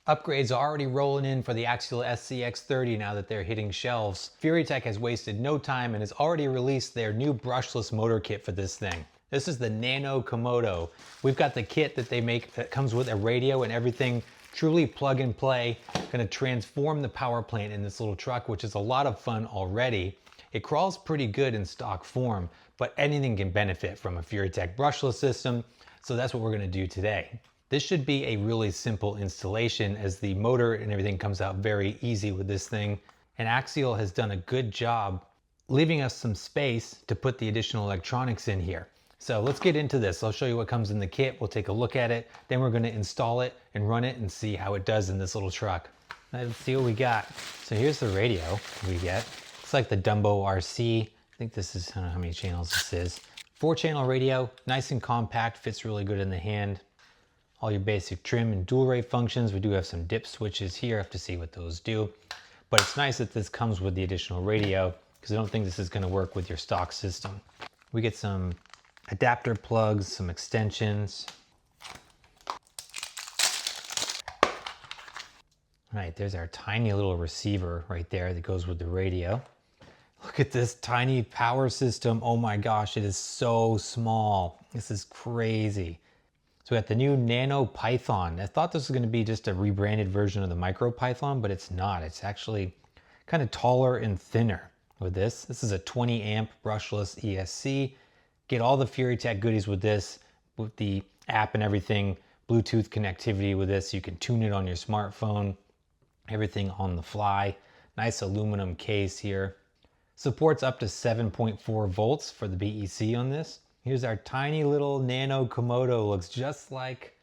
Upgrades are already rolling in for the Axial SCX30 now that they're hitting shelves. Furitek has wasted no time and has already released their new brushless motor kit for this thing. This is the Nano Komodo. We've got the kit that they make that comes with a radio and everything, truly plug and play. Gonna transform the power plant in this little truck, which is a lot of fun already. It crawls pretty good in stock form, but anything can benefit from a Furitek brushless system, so that's what we're gonna do today. This should be a really simple installation as the motor and everything comes out very easy with this thing. And Axial has done a good job leaving us some space to put the additional electronics in here. So let's get into this. I'll show you what comes in the kit. We'll take a look at it. Then we're gonna install it and run it and see how it does in this little truck. Let's see what we got. So here's the radio we get. It's like the Dumbo RC. I think this is, I don't know how many channels this is. 4-channel radio, nice and compact, fits really good in the hand. All your basic trim and dual rate functions. We do have some dip switches here. I have to see what those do. But it's nice that this comes with the additional radio because I don't think this is going to work with your stock system. We get some adapter plugs, some extensions. All right, there's our tiny little receiver right there that goes with the radio. Look at this tiny power system. Oh my gosh, it is so small. This is crazy. So we got the new Nanopython. I thought this was going to be just a rebranded version of the MicroPython, but it's not. It's actually kind of taller and thinner with this. This is a 20 amp brushless ESC. Get all the Furitek goodies with this, with the app and everything, Bluetooth connectivity with this. You can tune it on your smartphone, everything on the fly. Nice aluminum case here. Supports up to 7.4 volts for the BEC on this. Here's our tiny little Nano Komodo. Looks just like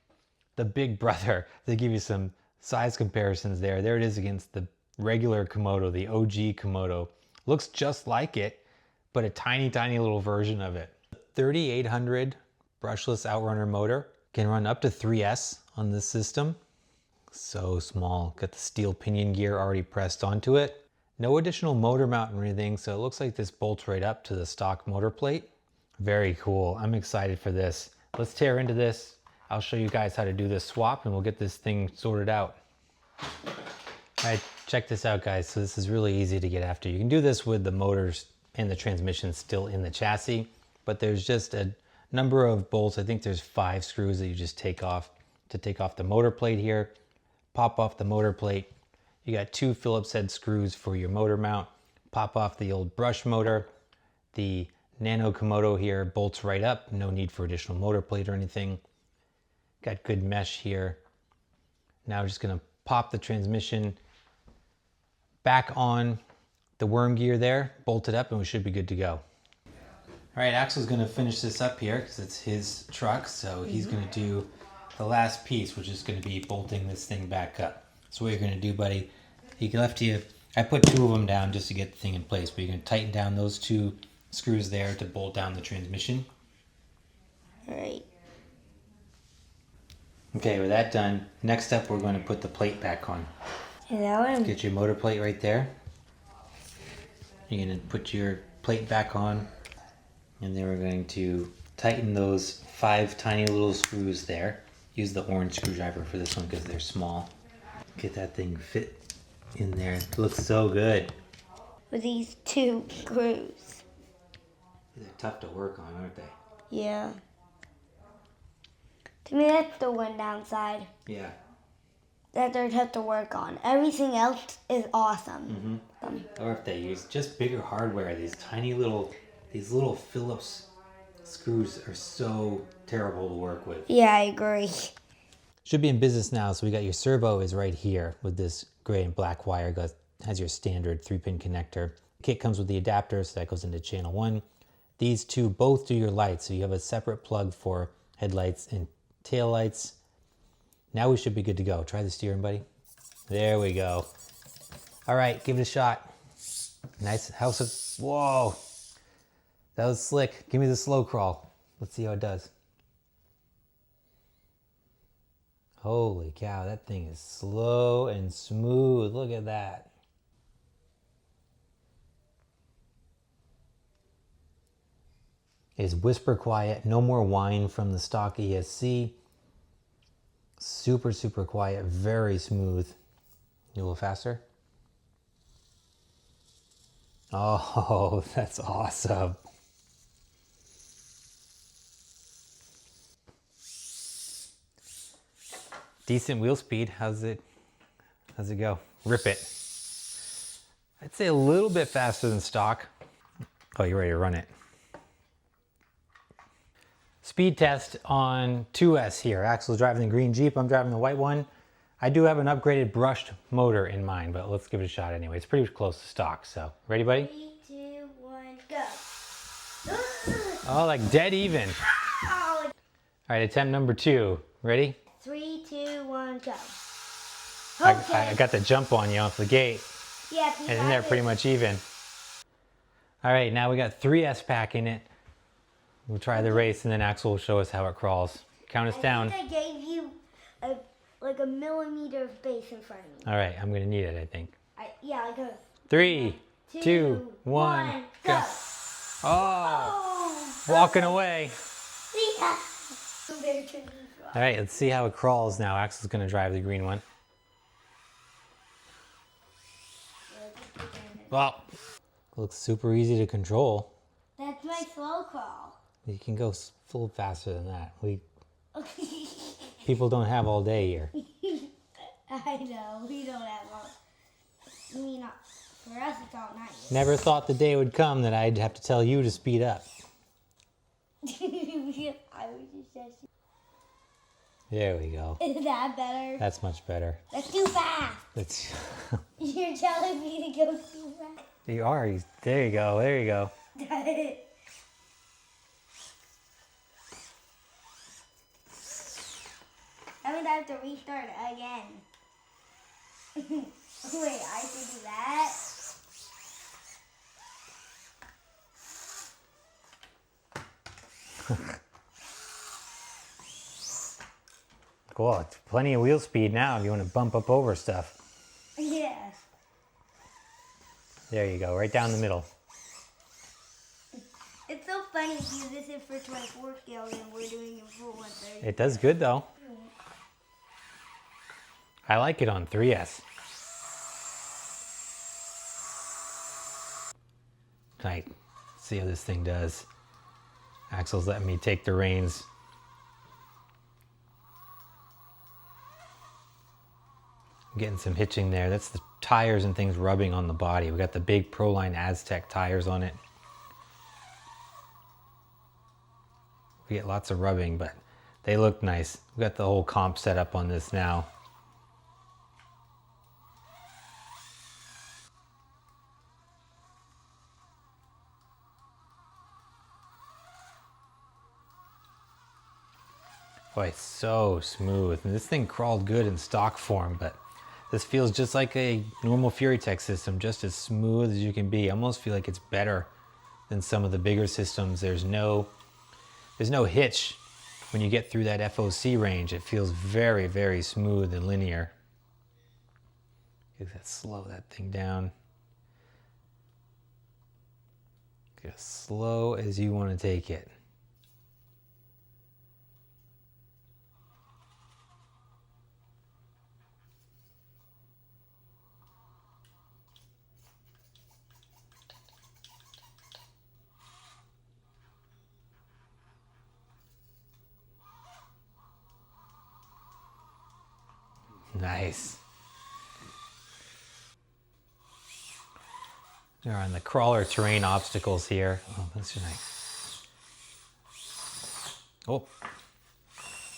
the big brother. They give you some size comparisons there. There it is against the regular Komodo, the OG Komodo. Looks just like it, but a tiny, tiny little version of it. 3800 brushless outrunner motor. Can run up to 3S on this system. So small. Got the steel pinion gear already pressed onto it. No additional motor mount or anything, so it looks like this bolts right up to the stock motor plate. Very cool. I'm excited for this. Let's tear into this. I'll show you guys how to do this swap and we'll get this thing sorted out. All right, check this out, guys. So this is really easy to get after. You can do this with the motors and the transmission still in the chassis, but there's just a number of bolts. I think there's 5 screws that you just take off to take off the motor plate here. Pop off the motor plate. You got 2 Phillips head screws for your motor mount. Pop off the old brush motor. The Nano Komodo here bolts right up. No need for additional motor plate or anything. Got good mesh here. Now we're just gonna pop the transmission back on the worm gear there, bolt it up, and we should be good to go. All right, Axel's gonna finish this up here because it's his truck, so he's gonna do the last piece, which is gonna be bolting this thing back up. So what you're gonna do, buddy, I put 2 of them down just to get the thing in place, but you're gonna tighten down those 2 screws there to bolt down the transmission. All right. Okay, with that done, next up we're going to put the plate back on. Get your motor plate right there. You're going to put your plate back on, and then we're going to tighten those 5 tiny little screws there. Use the orange screwdriver for this one because they're small. Get that thing fit in there. It looks so good. With these 2 screws. They're tough to work on, aren't they? Yeah. To me, that's the one downside. Yeah. That they're tough to work on. Everything else is awesome. Or if they use just bigger hardware, these little Phillips screws are so terrible to work with. Yeah, I agree. Should be in business now, so we got your servo is right here with this gray and black wire. Has your standard 3-pin connector. Kit comes with the adapter, so that goes into channel 1. These 2 both do your lights, so you have a separate plug for headlights and tail lights. Now we should be good to go. Try the steering, buddy. There we go. All right, give it a shot. Nice house of, whoa. That was slick. Give me the slow crawl. Let's see how it does. Holy cow, that thing is slow and smooth. Look at that. It's whisper quiet, no more whine from the stock ESC. Super, super quiet, very smooth. A little faster. Oh, that's awesome. Decent wheel speed. How's it go? Rip it. I'd say a little bit faster than stock. Oh, you're ready to run it. Speed test on 2S here. Axel's driving the green Jeep, I'm driving the white one. I do have an upgraded brushed motor in mind, but let's give it a shot anyway. It's pretty close to stock, so. Ready, buddy? 3, 2, 1, go. Oh, like dead even. All right, attempt number 2. Ready? 3, 2, 1, go. Okay. I got the jump on you off the gate. Yeah, And then they're pretty much even. All right, now we got 3S pack in it. We'll try the race and then Axel will show us how it crawls. Count us down. I gave you like a millimeter of space in front of me. All right, I'm gonna need it, I think. Yeah, like a 3, 2, 1, go. Oh, walking away. Yeah. All right, let's see how it crawls now. Axel's gonna drive the green one. Well, looks super easy to control. That's my slow crawl. You can go full faster than that. People don't have all day here. I know, we don't have all. I mean, for us it's all night. Never thought the day would come that I'd have to tell you to speed up. I was just. There we go. Is that better? That's much better. That's too fast. That's. You're telling me to go too fast. You are. There you go. There you go. I'm gonna have to restart again. Wait, I should do that? Cool. It's plenty of wheel speed now if you want to bump up over stuff. Yeah. There you go. Right down the middle. It's so funny because this is for 24 scale and we're doing it for 130. It does good though. I like it on 3S. Right. See how this thing does. Axel's letting me take the reins. I'm getting some hitching there. That's the tires and things rubbing on the body. We got the big Proline Aztec tires on it. We get lots of rubbing, but they look nice. We got the whole comp set up on this now. Boy, it's so smooth. And this thing crawled good in stock form, but this feels just like a normal Furitek system, just as smooth as you can be. I almost feel like it's better than some of the bigger systems. There's no hitch when you get through that FOC range. It feels very, very smooth and linear. Slow that thing down. Get as slow as you want to take it. Nice. They're on the crawler terrain obstacles here. Oh, that's nice. Oh,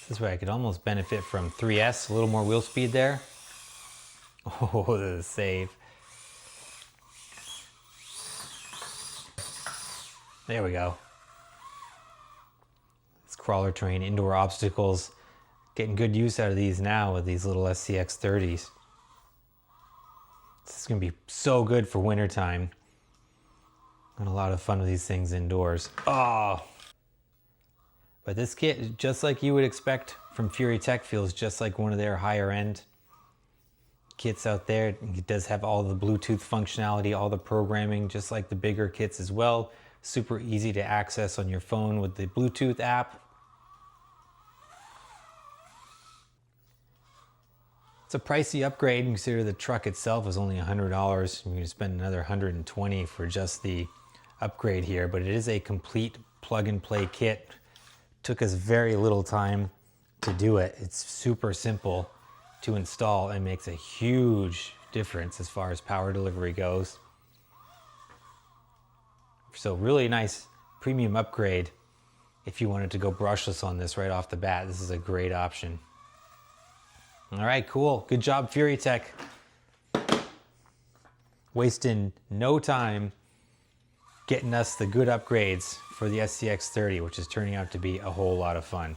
this way I could almost benefit from 3S, a little more wheel speed there. Oh, the save. There we go. This crawler terrain, indoor obstacles. Getting good use out of these now with these little SCX30s. This is going to be so good for wintertime. Got a lot of fun with these things indoors. Oh! But this kit, just like you would expect from Furitek, feels just like one of their higher end kits out there. It does have all the Bluetooth functionality, all the programming, just like the bigger kits as well. Super easy to access on your phone with the Bluetooth app. It's a pricey upgrade. Consider the truck itself is only $100. You're going to spend another $120 for just the upgrade here, but it is a complete plug and play kit. Took us very little time to do it. It's super simple to install and makes a huge difference as far as power delivery goes. So really nice premium upgrade. If you wanted to go brushless on this right off the bat, this is a great option. All right, cool. Good job, Furitek. Wasting no time getting us the good upgrades for the SCX30, which is turning out to be a whole lot of fun.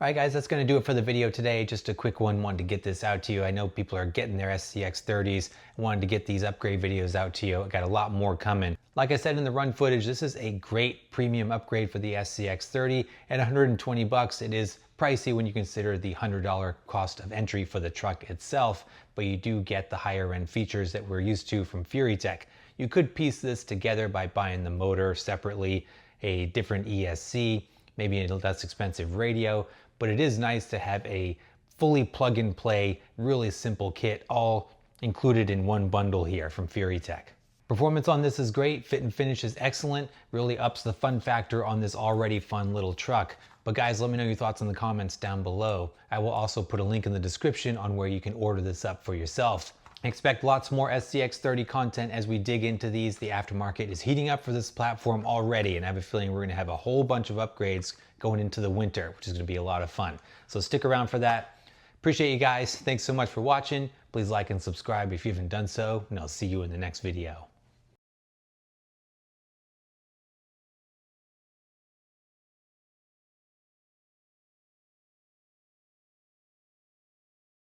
All right, guys, that's going to do it for the video today. Just a quick one. Wanted to get this out to you. I know people are getting their SCX30s. Wanted to get these upgrade videos out to you. I got a lot more coming. Like I said in the run footage, this is a great premium upgrade for the SCX30. At 120 bucks, it is pricey when you consider the $100 cost of entry for the truck itself, but you do get the higher end features that we're used to from Furitek. You could piece this together by buying the motor separately, a different ESC, maybe a less expensive radio, but it is nice to have a fully plug and play, really simple kit all included in one bundle here from Furitek. Performance on this is great, fit and finish is excellent, really ups the fun factor on this already fun little truck. But guys, let me know your thoughts in the comments down below. I will also put a link in the description on where you can order this up for yourself. Expect lots more SCX30 content as we dig into these. The aftermarket is heating up for this platform already, and I have a feeling we're going to have a whole bunch of upgrades going into the winter, which is going to be a lot of fun. So stick around for that. Appreciate you guys. Thanks so much for watching. Please like and subscribe if you haven't done so, and I'll see you in the next video.